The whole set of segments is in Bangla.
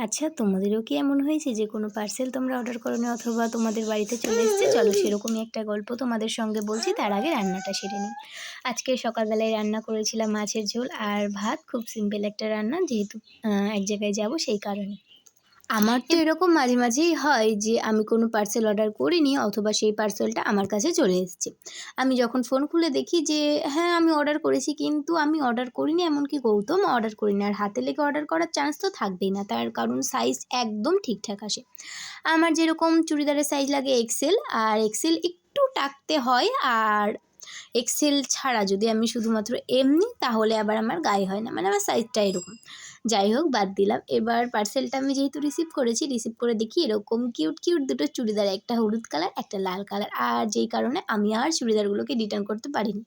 আচ্ছা, তোমাদেরও কি এমন হয়েছে যে কোনো পার্সেল তোমরা অর্ডার করোনি অথবা তোমাদের বাড়িতে চলে এসেছে? চলো সেরকমই একটা গল্প তোমাদের সঙ্গে বলছি, তার আগে রান্নাটা সেরে নিই। আজকে সকালবেলায় রান্না করেছিলাম মাছের ঝোল আর ভাত, খুব সিম্পল একটা রান্না, যেহেতু এক জায়গায় যাব সেই কারণে। আমার তো এরকম মাঝে মাঝেই হয় যে আমি কোনো পার্সেল অর্ডার করিনি অথবা সেই পার্সেলটা আমার কাছে চলে এসেছে। আমি যখন ফোন খুলে দেখি যে হ্যাঁ, আমি অর্ডার করেছি, কিন্তু আমি অর্ডার করিনি, এমনকি গৌতম অর্ডার করিনি। আর হাতে লেগে অর্ডার করার চান্স তো থাকবেই না, তার কারণ সাইজ একদম ঠিকঠাক আসে। আমার যেরকম চুড়িদারের সাইজ লাগে এক্সেল, আর এক্সেল একটু টাকতে হয়, আর এক্সেল ছাড়া যদি আমি শুধুমাত্র এমনি, তাহলে আবার আমার গায়ে হয় না, মানে আমার সাইজটা এরকম। যাই হোক, বাদ দিলাম। এবার পার্সেলটা আমি যেহেতু রিসিভ করেছি, রিসিভ করে দেখি এরকম কিউট কিউট দুটো চুড়িদার, একটা হলুদ কালার একটা লাল কালার, আর যেই কারণে আমি আর চুড়িদারগুলোকে রিটার্ন করতে পারিনি।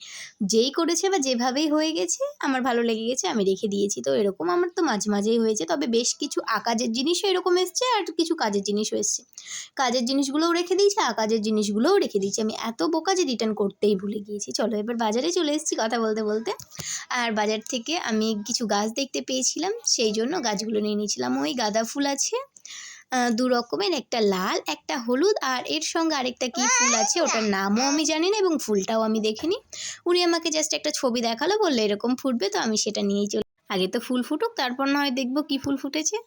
যেই করেছে বা যেভাবেই হয়ে গেছে আমার ভালো লেগে গেছে, আমি রেখে দিয়েছি। তো এরকম আমার তো মাঝে মাঝেই হয়েছে, তবে বেশ কিছু আকাজের জিনিসও এরকম এসছে আর কিছু কাজের জিনিসও এসছে। কাজের জিনিসগুলোও রেখে দিয়েছি, আকাজের জিনিসগুলোও রেখে দিয়েছি। আমি এত বোকা যে রিটার্ন করতেই ভুলে গিয়েছি। চলো এবার বাজারে চলে এসেছি কথা বলতে বলতে। আর বাজার থেকে আমি কিছু গাছ দেখতে পেয়েছিলাম, সেই জন্য গাছগুলো নিয়ে নিয়েছিলাম। ওই গাঁদা ফুল আছে ২ রকমের, একটা লাল একটা হলুদ, আর এর সঙ্গে আরেকটা কী ফুল আছে ওটার নামও আমি জানি না এবং ফুলটাও আমি দেখিনি। উনি আমাকে জাস্ট একটা ছবি দেখালো, বললো এরকম ফুটবে, তো আমি সেটা নিয়েই আগে তো ফুল ফুটুক, তারপর না হয় দেখবো কী ফুল ফুটেছে।